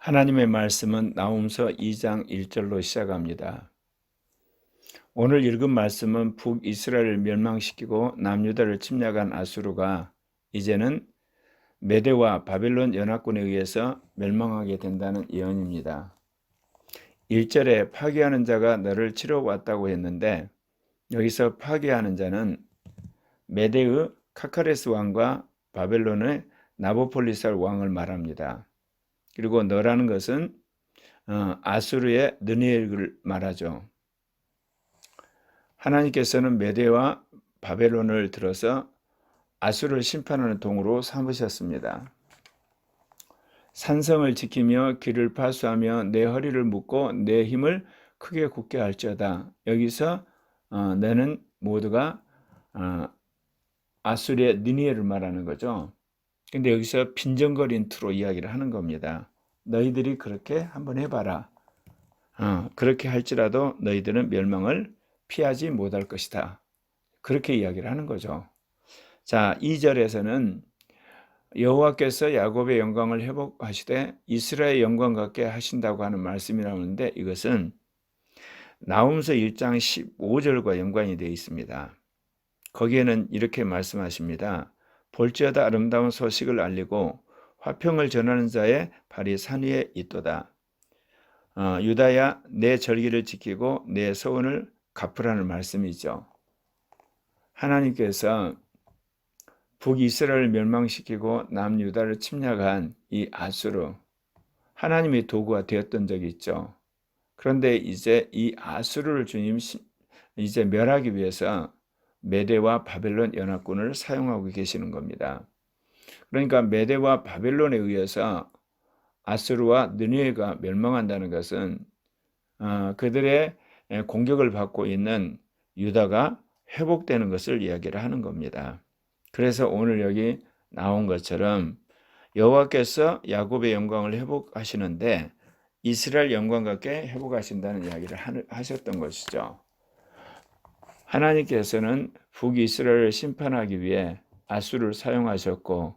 하나님의 말씀은 나홈서 2장 1절로 시작합니다. 오늘 읽은 말씀은 북이스라엘을 멸망시키고 남유다를 침략한 아수르가 이제는 메대와 바벨론 연합군에 의해서 멸망하게 된다는 예언입니다. 1절에 파괴하는 자가 너를 치러 왔다고 했는데 여기서 파괴하는 자는 메대의 카카레스 왕과 바벨론의 나보폴리살 왕을 말합니다. 그리고 너라는 것은 아수르의 느헤를 말하죠. 하나님께서는 메대와 바벨론을 들어서 아수르를 심판하는 동으로 삼으셨습니다. 산성을 지키며 길을 파수하며 내 허리를 묶고 내 힘을 크게 굳게 할지어다. 여기서 너는 모두가 아수르의 느헤를 말하는 거죠. 근데 여기서 빈정거린 투로 이야기를 하는 겁니다. 너희들이 그렇게 한번 해봐라. 그렇게 할지라도 너희들은 멸망을 피하지 못할 것이다. 그렇게 이야기를 하는 거죠. 자, 2절에서는 여호와께서 야곱의 영광을 회복하시되 이스라엘의 영광 같게 하신다고 하는 말씀이 나오는데 이것은 나홈서 1장 15절과 연관이 되어 있습니다. 거기에는 이렇게 말씀하십니다. 볼지어다 아름다운 소식을 알리고 화평을 전하는 자의 발이 산 위에 있도다. 유다야 내 절기를 지키고 내 소원을 갚으라는 말씀이죠. 하나님께서 북이스라엘을 멸망시키고 남유다를 침략한 이 아수르, 하나님의 도구가 되었던 적이 있죠. 그런데 이제 이 아수르를 주님 이제 멸하기 위해서 메대와 바벨론 연합군을 사용하고 계시는 겁니다. 그러니까 메대와 바벨론에 의해서 아수르와 느헤가 멸망한다는 것은 그들의 공격을 받고 있는 유다가 회복되는 것을 이야기를 하는 겁니다. 그래서 오늘 여기 나온 것처럼 여호와께서 야곱의 영광을 회복하시는데 이스라엘 영광 같게 회복하신다는 이야기를 하셨던 것이죠. 하나님께서는 북이스라엘을 심판하기 위해 아수르를 사용하셨고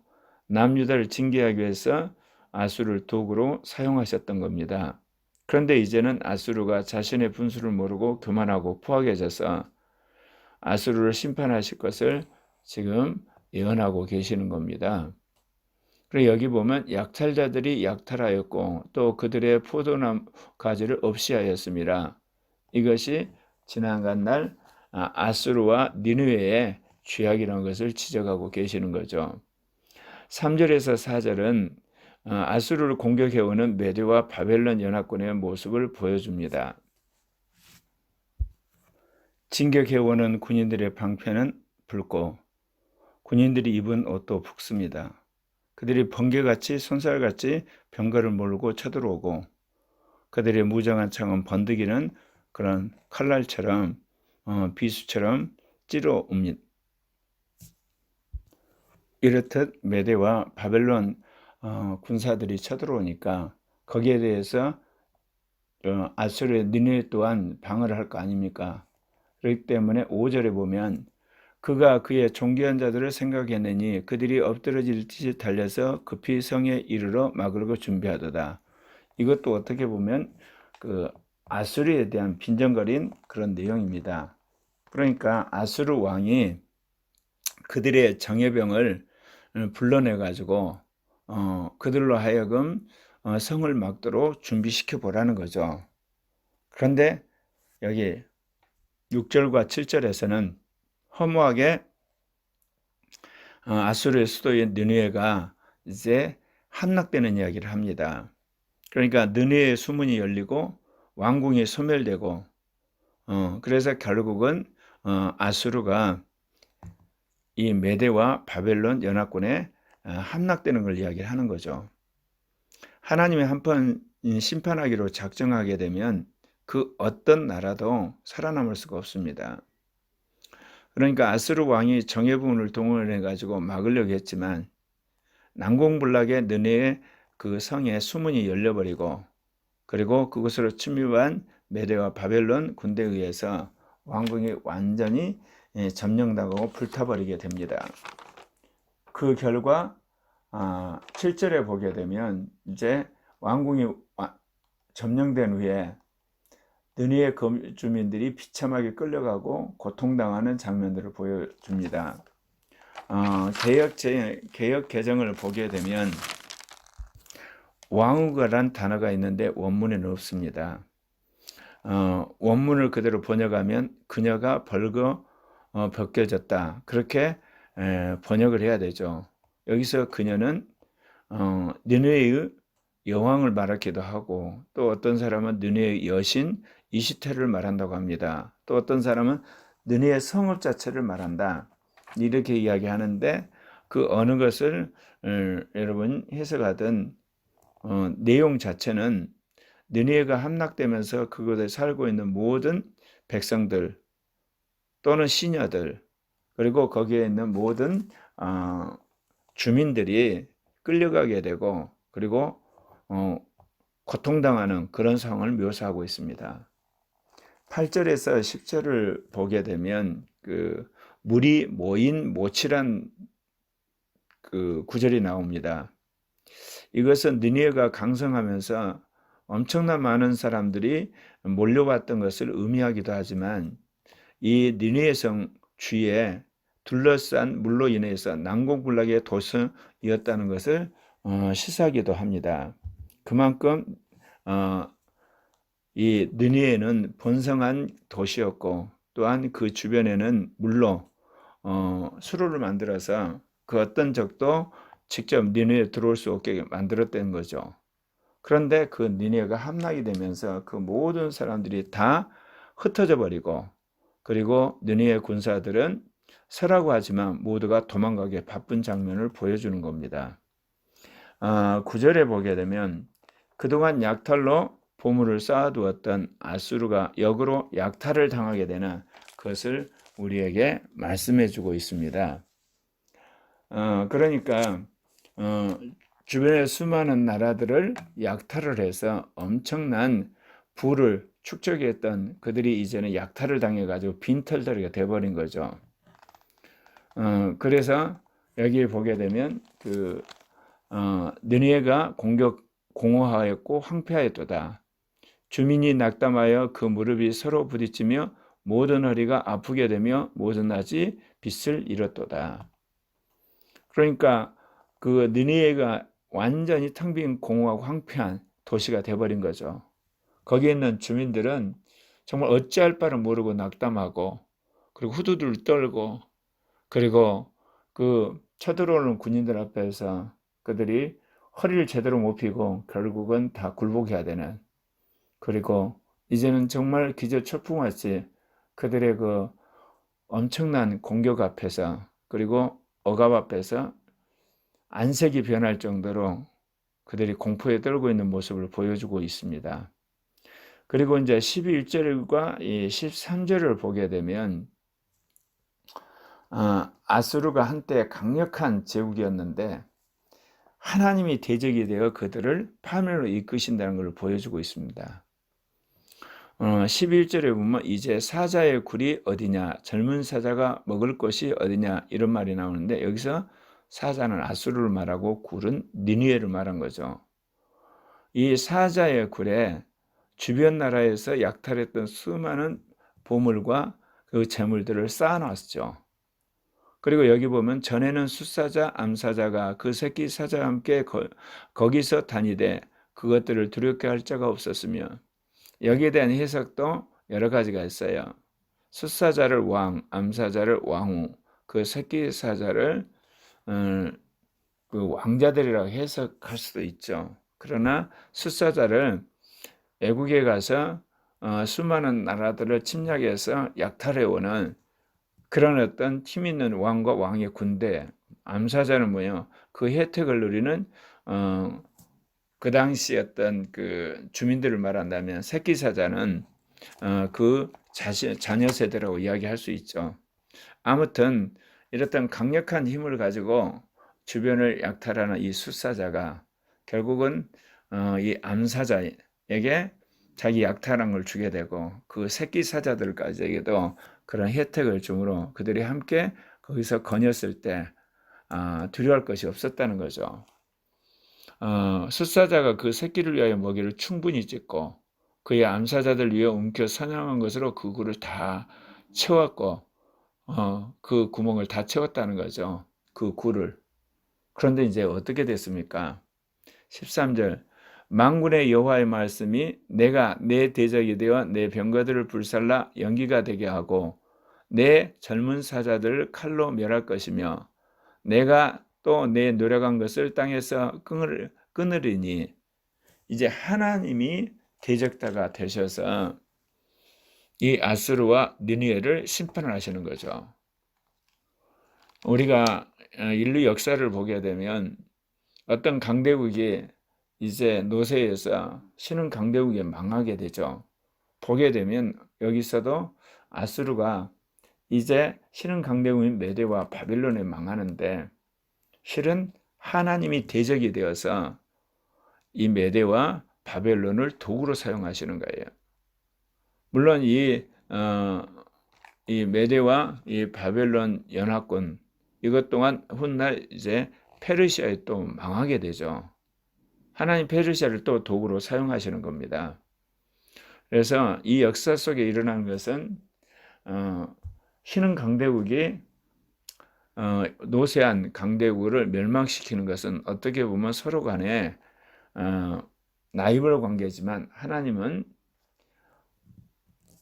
남유다를 징계하기 위해서 아수르를 도구로 사용하셨던 겁니다. 그런데 이제는 아수르가 자신의 분수를 모르고 교만하고 포악해져서 아수르를 심판하실 것을 지금 예언하고 계시는 겁니다. 그리고 여기 보면 약탈자들이 약탈하였고 또 그들의 포도나무 가지를 없이 하였습니다. 이것이 지나간 날 아수르와 니느웨의 죄악이라는 것을 지적하고 계시는 거죠. 3절에서 4절은 아수르를 공격해오는 메대와 바벨론 연합군의 모습을 보여줍니다. 진격해오는 군인들의 방패는 붉고 군인들이 입은 옷도 붉습니다. 그들이 번개같이 손살같이 병거를 몰고 쳐들어오고 그들의 무장한 창은 번득이는 그런 칼날처럼 비수처럼 찌러옵니다. 이렇듯 메대와 바벨론 군사들이 쳐들어오니까 거기에 대해서 아수르의 니느웨 또한 방어를 할 거 아닙니까? 그렇기 때문에 5절에 보면 그가 그의 존귀한 자들을 생각했느니 그들이 엎드러질 듯이 달려서 급히 성에 이르러 막으려고 준비하도다. 이것도 어떻게 보면 그 아수르에 대한 빈정거린 그런 내용입니다. 그러니까 아수르 왕이 그들의 정예병을 불러내 가지고 그들로 하여금 성을 막도록 준비시켜 보라는 거죠. 그런데 여기 6절과 7절에서는 허무하게 아수르의 수도인 느헤가 이제 함락되는 이야기를 합니다. 그러니까 느헤의 수문이 열리고 왕궁이 소멸되고 그래서 결국은 아수르가 이 메대와 바벨론 연합군에 함락되는 걸 이야기를 하는 거죠. 하나님이 한번 심판하기로 작정하게 되면 그 어떤 나라도 살아남을 수가 없습니다. 그러니까 아수르 왕이 정예부문을 동원해 가지고 막으려고 했지만 난공불락의 느헤의 그 성에 수문이 열려버리고 그리고 그곳으로 침입한 메대와 바벨론 군대에 의해서 왕궁이 완전히 점령당하고 불타버리게 됩니다. 그 결과 7절에 보게 되면 이제 왕궁이 점령된 후에 느니에 거주민들이 비참하게 끌려가고 고통당하는 장면들을 보여줍니다. 개역 개정을 보게 되면 왕후가란 단어가 있는데 원문에는 없습니다. 원문을 그대로 번역하면 그녀가 벗겨졌다, 그렇게 번역을 해야 되죠. 여기서 그녀는 느느웨의 여왕을 말하기도 하고, 또 어떤 사람은 느느웨의 여신 이시테를 말한다고 합니다. 또 어떤 사람은 느느웨의 성읍 자체를 말한다, 이렇게 이야기하는데, 그 어느 것을 여러분 해석하든 내용 자체는 느느웨가 함락되면서 그곳에 살고 있는 모든 백성들 또는 시녀들, 그리고 거기에 있는 모든 주민들이 끌려가게 되고, 그리고 고통당하는 그런 상황을 묘사하고 있습니다. 8절에서 10절을 보게 되면 그 물이 모인 모치란 그 구절이 나옵니다. 이것은 느니에가 강성하면서 엄청난 많은 사람들이 몰려왔던 것을 의미하기도 하지만, 이 니느웨 성 주위에 둘러싼 물로 인해서 난공불락의 도성이었다는 것을 시사하기도 합니다. 그만큼 이 느니웨는 번성한 도시였고, 또한 그 주변에는 물로 수로를 만들어서 그 어떤 적도 직접 니느웨에 들어올 수 없게 만들었다는 거죠. 그런데 그 니느웨가 함락이 되면서 그 모든 사람들이 다 흩어져 버리고, 그리고 느니웨 군사들은 서라고 하지만 모두가 도망가게 바쁜 장면을 보여주는 겁니다. 9절에 보게 되면 그동안 약탈로 보물을 쌓아두었던 아수르가 역으로 약탈을 당하게 되는 것을 우리에게 말씀해 주고 있습니다. 그러니까 주변의 수많은 나라들을 약탈을 해서 엄청난 부를 축적했던 그들이 이제는 약탈을 당해가지고 빈털터리가 돼버린 거죠. 그래서 여기에 보게 되면 느니웨가 공허하였고 황폐하였도다. 주민이 낙담하여 그 무릎이 서로 부딪히며 모든 허리가 아프게 되며 모든 낮이 빛을 잃었도다. 그러니까 그 느니웨가 완전히 텅 빈 공허하고 황폐한 도시가 돼버린 거죠. 거기에 있는 주민들은 정말 어찌할 바를 모르고 낙담하고, 그리고 후두들 떨고, 그리고 그 쳐들어오는 군인들 앞에서 그들이 허리를 제대로 못 펴고 결국은 다 굴복해야 되는, 그리고 이제는 정말 기저초풍같이 그들의 그 엄청난 공격 앞에서, 그리고 억압 앞에서 안색이 변할 정도로 그들이 공포에 떨고 있는 모습을 보여주고 있습니다. 그리고 이제 11절과 13절을 보게 되면 아수르가 한때 강력한 제국이었는데 하나님이 대적이 되어 그들을 파멸로 이끄신다는 것을 보여주고 있습니다. 11절에 보면 이제 사자의 굴이 어디냐, 젊은 사자가 먹을 것이 어디냐, 이런 말이 나오는데, 여기서 사자는 아수르를 말하고 굴은 니느웨를 말한 거죠. 이 사자의 굴에 주변 나라에서 약탈했던 수많은 보물과 그 재물들을 쌓아놨죠. 그리고 여기 보면 전에는 숫사자, 암사자가 그 새끼 사자와 함께 거기서 다니되 그것들을 두렵게 할 자가 없었으며, 여기에 대한 해석도 여러 가지가 있어요. 숫사자를 왕, 암사자를 왕후, 그 새끼 사자를 그 왕자들이라고 해석할 수도 있죠. 그러나 숫사자를 애국에 가서 수많은 나라들을 침략해서 약탈해오는 그런 어떤 힘 있는 왕과 왕의 군대, 암사자는 뭐예요? 그 혜택을 누리는 그 당시 어떤 그 주민들을 말한다면 새끼사자는 그 자녀 세대라고 이야기할 수 있죠. 아무튼 이랬던 강력한 힘을 가지고 주변을 약탈하는 이 숫사자가 결국은 이 암사자에게 자기 약탈한 걸 주게 되고, 그 새끼 사자들까지에게도 그런 혜택을 주므로 그들이 함께 거기서 거녔을 때 두려워할 것이 없었다는 거죠. 숫사자가 그 새끼를 위하여 먹이를 충분히 찢고 그의 암사자들 위에 움켜 사냥한 것으로 그 굴을 다 채웠고 그 구멍을 다 채웠다는 거죠. 그 굴을. 그런데 이제 어떻게 됐습니까? 13절 만군의 여호와의 말씀이 내가 내 대적이 되어 내 병거들을 불살라 연기가 되게 하고 내 젊은 사자들을 칼로 멸할 것이며 내가 또 내 노력한 것을 땅에서 끊으리니 이제 하나님이 대적자가 되셔서 이 아수르와 니느웨를 심판을 하시는 거죠. 우리가 인류 역사를 보게 되면 어떤 강대국이 이제 노세에서 신흥 강대국이 망하게 되죠. 보게 되면 여기서도 아수르가 이제 신흥 강대국인 메대와 바빌론에 망하는데 실은 하나님이 대적이 되어서 이 메대와 바벨론을 도구로 사용하시는 거예요. 물론 이 메대와 이 바벨론 연합군 이것 또한 훗날 이제 페르시아에 또 망하게 되죠. 하나님 페르시아를 또 도구로 사용하시는 겁니다. 그래서 이 역사 속에 일어난 것은 신흥 강대국이 노쇠한 강대국을 멸망시키는 것은 어떻게 보면 서로 간에 라이벌 관계지만 하나님은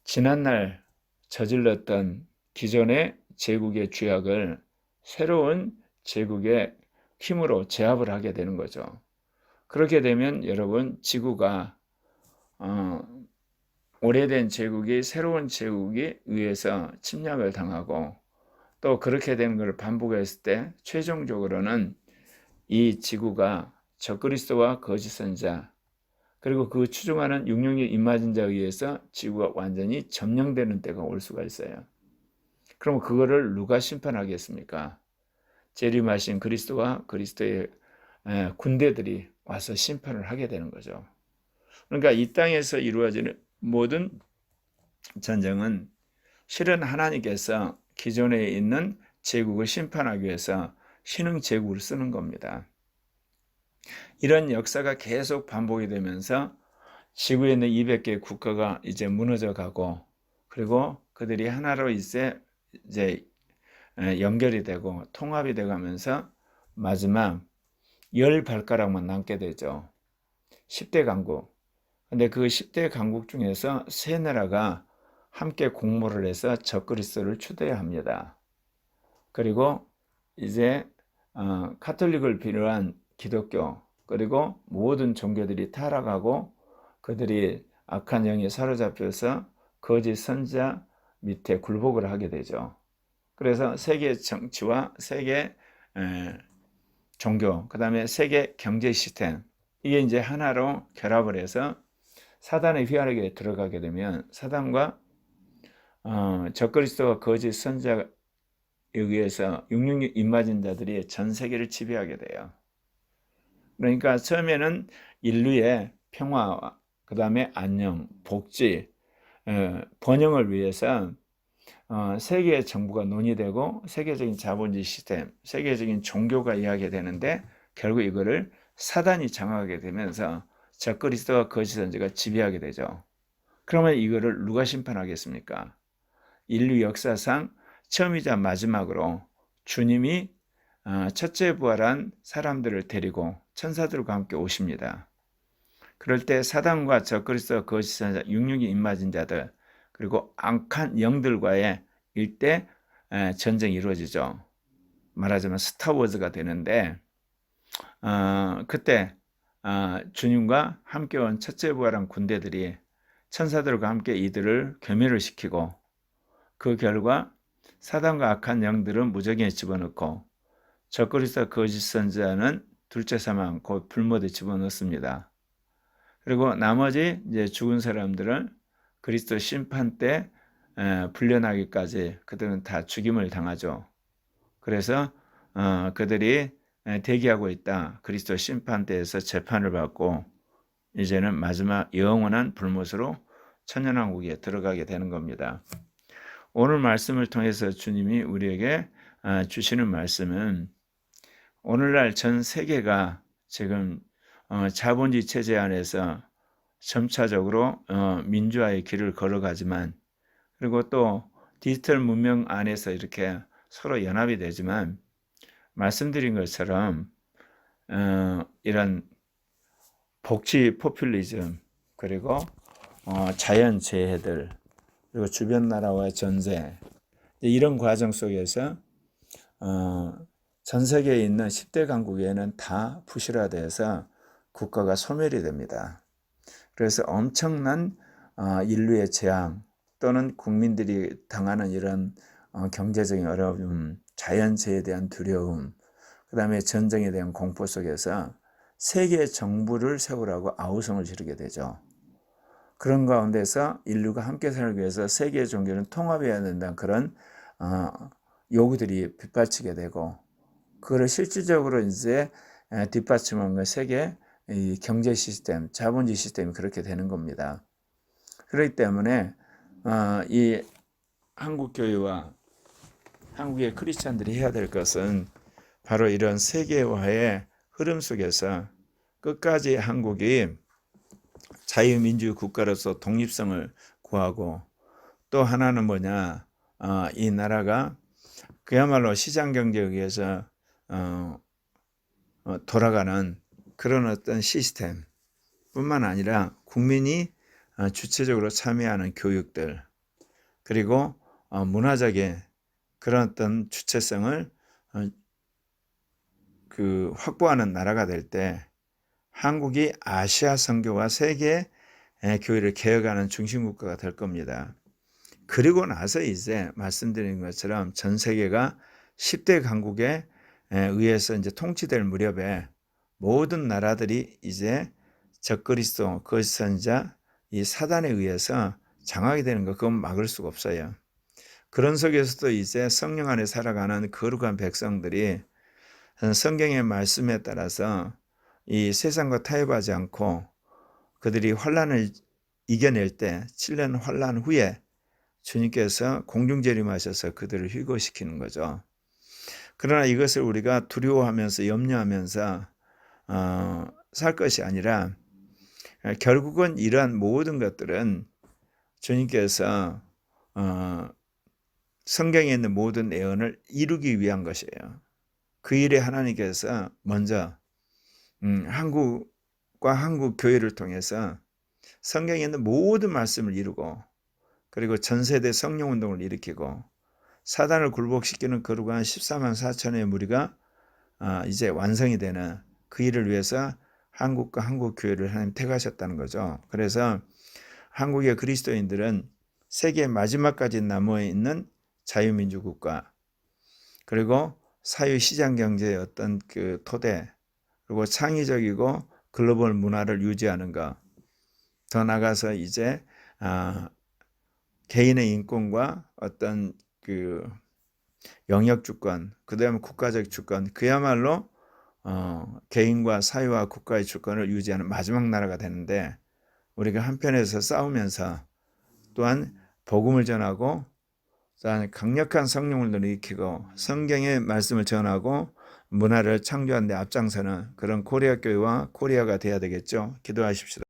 지난날 저질렀던 기존의 제국의 죄악을 새로운 제국의 힘으로 제압을 하게 되는 거죠. 그렇게 되면 여러분 지구가 오래된 제국이 새로운 제국에 의해서 침략을 당하고 또 그렇게 되는 것을 반복했을 때 최종적으로는 이 지구가 적그리스도와 거짓 선자 그리고 그 추종하는 육령의 입맞은 자에 의해서 지구가 완전히 점령되는 때가 올 수가 있어요. 그럼 그거를 누가 심판하겠습니까? 재림하신 그리스도와 그리스도의 군대들이 와서 심판을 하게 되는 거죠. 그러니까 이 땅에서 이루어지는 모든 전쟁은 실은 하나님께서 기존에 있는 제국을 심판하기 위해서 신흥 제국을 쓰는 겁니다. 이런 역사가 계속 반복이 되면서 지구에 있는 200개 국가가 이제 무너져 가고 그리고 그들이 하나로 이제 연결이 되고 통합이 돼 가면서 마지막 10발가락만 남게 되죠. 10대 강국. 근데 그 10대 강국 중에서 세 나라가 함께 공모를 해서 적그리스도를 추대합니다. 그리고 이제 카톨릭을 비롯한 기독교 그리고 모든 종교들이 타락하고 그들이 악한 영에 사로잡혀서 거짓 선자 밑에 굴복을 하게 되죠. 그래서 세계 정치와 세계 종교, 그 다음에 세계 경제 시스템 이게 이제 하나로 결합을 해서 사단의 휘하락에 들어가게 되면 사단과 적그리스도와 거짓 선자에 의해서 육령의 입맞은 자들이 전 세계를 지배하게 돼요. 그러니까 처음에는 인류의 평화와 그 다음에 안녕, 복지, 번영을 위해서 세계의 정부가 논의되고 세계적인 자본주의 시스템, 세계적인 종교가 이야기되는데 결국 이거를 사단이 장악하게 되면서 적그리스도와 거짓 선지자가 지배하게 되죠. 그러면 이거를 누가 심판하겠습니까? 인류 역사상 처음이자 마지막으로 주님이 첫째 부활한 사람들을 데리고 천사들과 함께 오십니다. 그럴 때 사단과 적그리스도와 거짓 선지자, 육령의 입맞은 자들 그리고 악한 영들과의 일대 전쟁이 이루어지죠. 말하자면 스타워즈가 되는데 그때 주님과 함께 온 첫째 부활한 군대들이 천사들과 함께 이들을 괴멸을 시키고 그 결과 사단과 악한 영들은 무적에 집어넣고 적그리스도와 거짓 선지자는 둘째 사망 곧 불못에 집어넣습니다. 그리고 나머지 이제 죽은 사람들은 그리스도 심판 때 불려나기까지 그들은 다 죽임을 당하죠. 그래서 그들이 대기하고 있다. 그리스도 심판 때에서 재판을 받고 이제는 마지막 영원한 불못으로 천년왕국에 들어가게 되는 겁니다. 오늘 말씀을 통해서 주님이 우리에게 주시는 말씀은 오늘날 전 세계가 지금 자본주의 체제 안에서 점차적으로 민주화의 길을 걸어가지만, 그리고 또 디지털 문명 안에서 이렇게 서로 연합이 되지만, 말씀드린 것처럼 이런 복지 포퓰리즘, 그리고 자연 재해들, 그리고 주변 나라와의 전쟁, 이런 과정 속에서 전 세계에 있는 10대 강국에는 다 부실화돼서 국가가 소멸이 됩니다. 그래서 엄청난 인류의 재앙, 또는 국민들이 당하는 이런 경제적인 어려움, 자연재해에 대한 두려움, 그 다음에 전쟁에 대한 공포 속에서 세계 정부를 세우라고 아우성을 지르게 되죠. 그런 가운데서 인류가 함께 살기 위해서 세계 종교는 통합해야 된다는 그런 요구들이 빗발치게 되고, 그거를 실질적으로 이제 뒷받침한 건 세계 이 경제 시스템, 자본주의 시스템이 그렇게 되는 겁니다. 그렇기 때문에 이 한국 교회와 한국의 크리스찬들이 해야 될 것은 바로 이런 세계화의 흐름 속에서 끝까지 한국이 자유민주 국가로서 독립성을 구하고, 또 하나는 뭐냐, 이 나라가 그야말로 시장경제에 의해서 돌아가는 그런 어떤 시스템 뿐만 아니라 국민이 주체적으로 참여하는 교육들, 그리고 문화적인 그런 어떤 주체성을 확보하는 나라가 될 때 한국이 아시아 선교와 세계 교회를 개혁하는 중심국가가 될 겁니다. 그리고 나서 이제 말씀드린 것처럼 전 세계가 10대 강국에 의해서 이제 통치될 무렵에 모든 나라들이 이제 적그리스도, 거짓선자, 이 사단에 의해서 장악이 되는 거, 그건 막을 수가 없어요. 그런 속에서도 이제 성령 안에 살아가는 거룩한 백성들이 성경의 말씀에 따라서 이 세상과 타협하지 않고 그들이 환난을 이겨낼 때 7년 환난 후에 주님께서 공중재림하셔서 그들을 휴거시키는 거죠. 그러나 이것을 우리가 두려워하면서 염려하면서 살 것이 아니라, 결국은 이러한 모든 것들은 주님께서 성경에 있는 모든 예언을 이루기 위한 것이에요. 그 일에 하나님께서 먼저 한국과 한국 교회를 통해서 성경에 있는 모든 말씀을 이루고, 그리고 전세대 성령운동을 일으키고 사단을 굴복시키는 거룩한 14만 4천의 무리가 이제 완성이 되는 그 일을 위해서 한국과 한국 교회를 하나님 택하셨다는 거죠. 그래서 한국의 그리스도인들은 세계 마지막까지 남아있는 자유민주국가, 그리고 사유시장경제의 어떤 그 토대, 그리고 창의적이고 글로벌 문화를 유지하는 것, 더 나아가서 이제 개인의 인권과 어떤 그 영역 주권, 그 다음에 국가적 주권, 그야말로 개인과 사회와 국가의 주권을 유지하는 마지막 나라가 되는데, 우리가 한편에서 싸우면서 또한 복음을 전하고, 또한 강력한 성령을 일으키고 성경의 말씀을 전하고 문화를 창조하는 데 앞장서는 그런 코리아 교회와 코리아가 되어야 되겠죠. 기도하십시다.